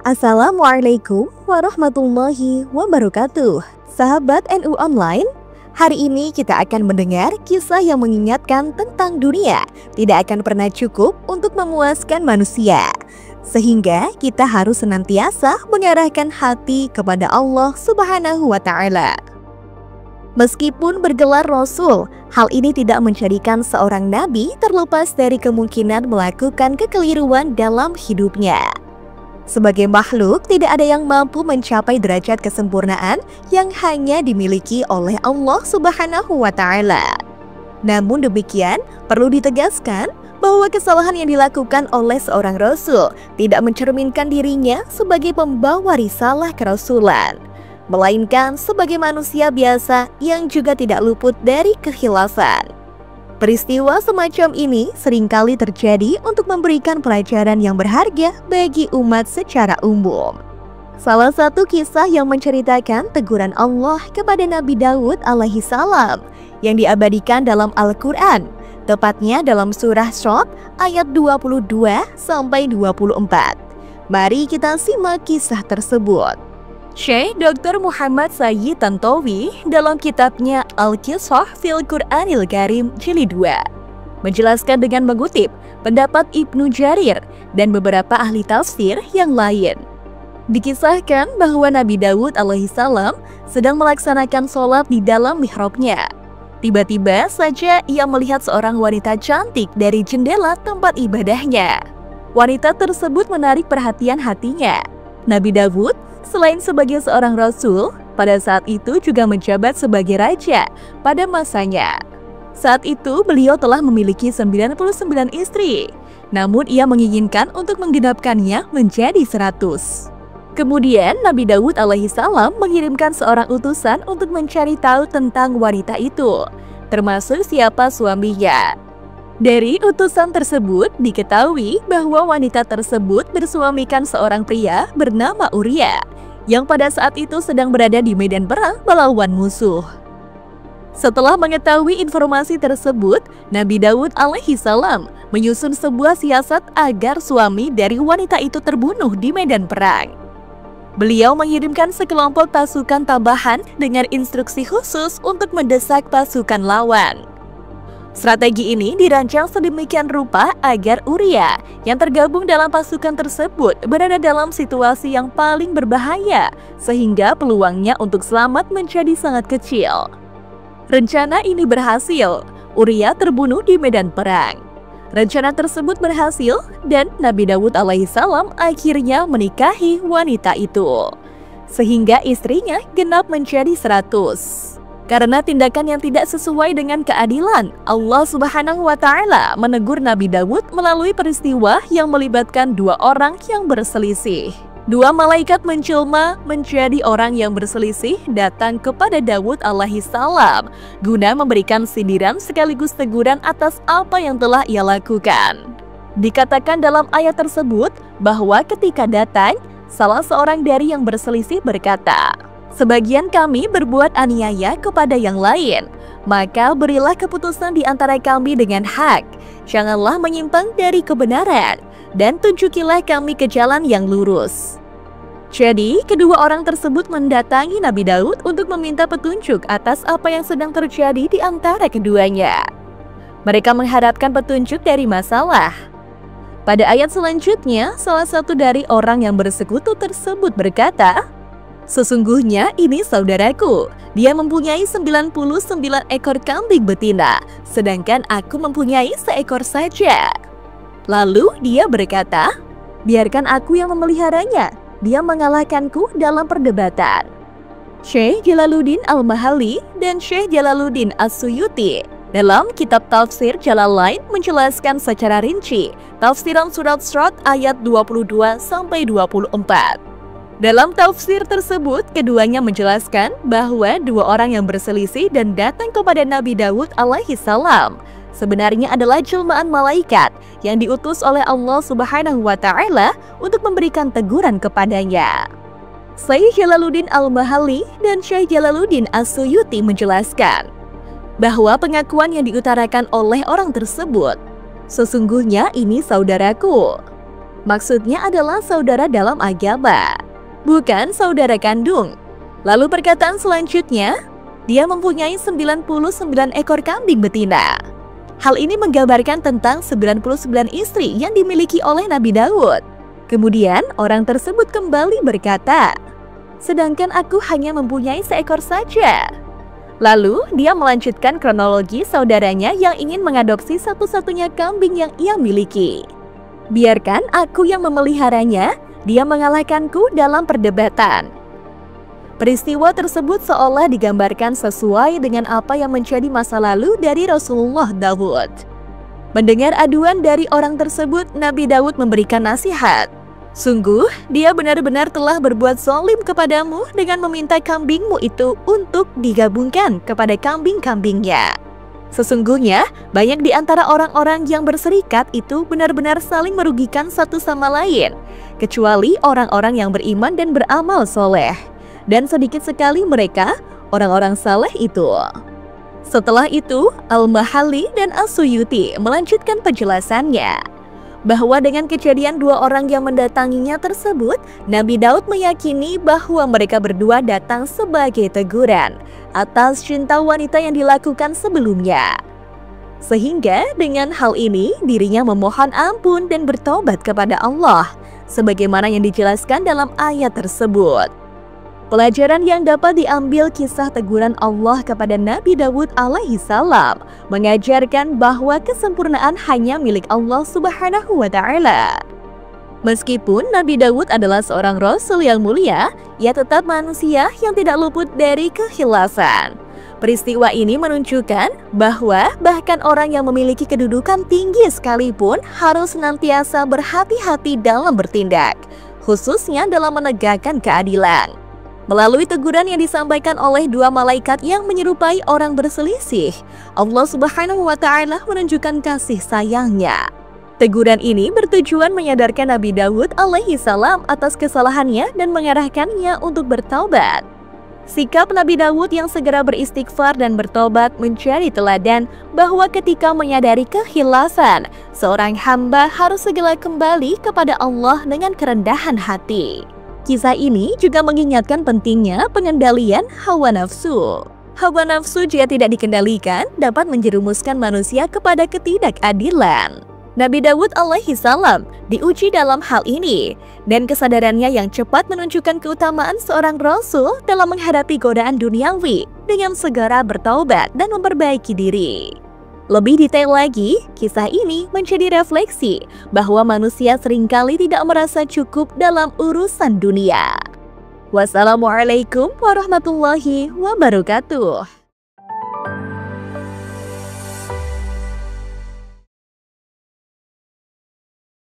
Assalamualaikum warahmatullahi wabarakatuh. Sahabat NU Online, hari ini kita akan mendengar kisah yang mengingatkan tentang dunia tidak akan pernah cukup untuk memuaskan manusia, sehingga kita harus senantiasa mengarahkan hati kepada Allah Subhanahu wa Ta'ala. Meskipun bergelar Rasul, hal ini tidak menjadikan seorang nabi terlepas dari kemungkinan melakukan kekeliruan dalam hidupnya. Sebagai makhluk, tidak ada yang mampu mencapai derajat kesempurnaan yang hanya dimiliki oleh Allah Subhanahu wa Ta'ala. Namun demikian, perlu ditegaskan bahwa kesalahan yang dilakukan oleh seorang Rasul tidak mencerminkan dirinya sebagai pembawa risalah kerasulan, melainkan sebagai manusia biasa yang juga tidak luput dari kehilafan. Peristiwa semacam ini seringkali terjadi untuk memberikan pelajaran yang berharga bagi umat secara umum. Salah satu kisah yang menceritakan teguran Allah kepada Nabi Daud alaihi salam yang diabadikan dalam Al-Quran, tepatnya dalam surah Shad ayat 22-24. Mari kita simak kisah tersebut. Syekh Dr. Muhammad Sayyid Tantowi dalam kitabnya Al-Qisah fil Qur'anil Karim Jilid 2 menjelaskan dengan mengutip pendapat Ibnu Jarir dan beberapa ahli tafsir yang lain. Dikisahkan bahwa Nabi Daud alaihissalam sedang melaksanakan sholat di dalam mihrabnya. Tiba-tiba saja ia melihat seorang wanita cantik dari jendela tempat ibadahnya. Wanita tersebut menarik perhatian hatinya. Nabi Daud selain sebagai seorang rasul, pada saat itu juga menjabat sebagai raja pada masanya. Saat itu beliau telah memiliki 99 istri, namun ia menginginkan untuk menggenapkannya menjadi 100. Kemudian Nabi Daud alaihissalam mengirimkan seorang utusan untuk mencari tahu tentang wanita itu, termasuk siapa suaminya. Dari utusan tersebut diketahui bahwa wanita tersebut bersuamikan seorang pria bernama Uria yang pada saat itu sedang berada di medan perang melawan musuh. Setelah mengetahui informasi tersebut, Nabi Daud alaihissalam menyusun sebuah siasat agar suami dari wanita itu terbunuh di medan perang. Beliau mengirimkan sekelompok pasukan tambahan dengan instruksi khusus untuk mendesak pasukan lawan. Strategi ini dirancang sedemikian rupa agar Uria yang tergabung dalam pasukan tersebut berada dalam situasi yang paling berbahaya, sehingga peluangnya untuk selamat menjadi sangat kecil. Rencana ini berhasil, Uria terbunuh di medan perang. Rencana tersebut berhasil dan Nabi Daud alaihissalam akhirnya menikahi wanita itu, sehingga istrinya genap menjadi 100. Karena tindakan yang tidak sesuai dengan keadilan, Allah Subhanahu wa Ta'ala menegur Nabi Daud melalui peristiwa yang melibatkan dua orang yang berselisih. Dua malaikat menjelma menjadi orang yang berselisih datang kepada Daud alaihissalam guna memberikan sindiran sekaligus teguran atas apa yang telah ia lakukan. Dikatakan dalam ayat tersebut bahwa ketika datang, salah seorang dari yang berselisih berkata, "Sebagian kami berbuat aniaya kepada yang lain, maka berilah keputusan di antara kami dengan hak. Janganlah menyimpang dari kebenaran, dan tunjukilah kami ke jalan yang lurus." Jadi, kedua orang tersebut mendatangi Nabi Daud untuk meminta petunjuk atas apa yang sedang terjadi di antara keduanya. Mereka mengharapkan petunjuk dari masalah. Pada ayat selanjutnya, salah satu dari orang yang bersekutu tersebut berkata, "Sesungguhnya ini saudaraku, dia mempunyai 99 ekor kambing betina, sedangkan aku mempunyai seekor saja." Lalu dia berkata, "Biarkan aku yang memeliharanya, dia mengalahkanku dalam perdebatan." Syekh Jalaluddin Al-Mahalli dan Syekh Jalaluddin As-Suyuti dalam kitab tafsir Jalalain menjelaskan secara rinci tafsiran surat Shad ayat 22-24. Dalam tafsir tersebut, keduanya menjelaskan bahwa dua orang yang berselisih dan datang kepada Nabi Daud alaihissalam sebenarnya adalah jelmaan malaikat yang diutus oleh Allah Subhanahu wa Ta'ala untuk memberikan teguran kepadanya. Syekh Jalaluddin Al-Mahalli dan Syekh Jalaluddin As-Suyuti menjelaskan bahwa pengakuan yang diutarakan oleh orang tersebut, "Sesungguhnya ini saudaraku," Maksudnya adalah saudara dalam agama, bukan saudara kandung. Lalu perkataan selanjutnya, dia mempunyai 99 ekor kambing betina. Hal ini menggambarkan tentang 99 istri yang dimiliki oleh Nabi Daud. Kemudian orang tersebut kembali berkata, sedangkan aku hanya mempunyai seekor saja. Lalu dia melanjutkan kronologi saudaranya yang ingin mengadopsi satu-satunya kambing yang ia miliki. Biarkan aku yang memeliharanya, dia mengalahkanku dalam perdebatan. Peristiwa tersebut seolah digambarkan sesuai dengan apa yang menjadi masa lalu dari Rasulullah Daud. Mendengar aduan dari orang tersebut, Nabi Daud memberikan nasihat. Sungguh, dia benar-benar telah berbuat zalim kepadamu dengan meminta kambingmu itu untuk digabungkan kepada kambing-kambingnya. Sesungguhnya, banyak di antara orang-orang yang berserikat itu benar-benar saling merugikan satu sama lain, kecuali orang-orang yang beriman dan beramal soleh. Dan sedikit sekali mereka, orang-orang saleh itu. Setelah itu, Al-Mahalli dan As-Suyuti melanjutkan penjelasannya, bahwa dengan kejadian dua orang yang mendatanginya tersebut, Nabi Daud meyakini bahwa mereka berdua datang sebagai teguran atas cinta wanita yang dilakukan sebelumnya. Sehingga dengan hal ini dirinya memohon ampun dan bertobat kepada Allah, sebagaimana yang dijelaskan dalam ayat tersebut. Pelajaran yang dapat diambil kisah teguran Allah kepada Nabi Daud alaihi salam mengajarkan bahwa kesempurnaan hanya milik Allah Subhanahu wa Ta'ala. Meskipun Nabi Daud adalah seorang rasul yang mulia, ia tetap manusia yang tidak luput dari kehilasan. Peristiwa ini menunjukkan bahwa bahkan orang yang memiliki kedudukan tinggi sekalipun harus senantiasa berhati-hati dalam bertindak, khususnya dalam menegakkan keadilan. Melalui teguran yang disampaikan oleh dua malaikat yang menyerupai orang berselisih, Allah Subhanahu wa Ta'ala menunjukkan kasih sayangnya. Teguran ini bertujuan menyadarkan Nabi Daud alaihi salam atas kesalahannya dan mengarahkannya untuk bertaubat. Sikap Nabi Daud yang segera beristighfar dan bertobat menjadi teladan bahwa ketika menyadari kehilasan, seorang hamba harus segera kembali kepada Allah dengan kerendahan hati. Kisah ini juga mengingatkan pentingnya pengendalian hawa nafsu. Hawa nafsu jika tidak dikendalikan dapat menjerumuskan manusia kepada ketidakadilan. Nabi Daud alaihi salam diuji dalam hal ini, dan kesadarannya yang cepat menunjukkan keutamaan seorang rasul dalam menghadapi godaan duniawi dengan segera bertaubat dan memperbaiki diri. Lebih detail lagi, kisah ini menjadi refleksi bahwa manusia seringkali tidak merasa cukup dalam urusan dunia. Wassalamualaikum warahmatullahi wabarakatuh.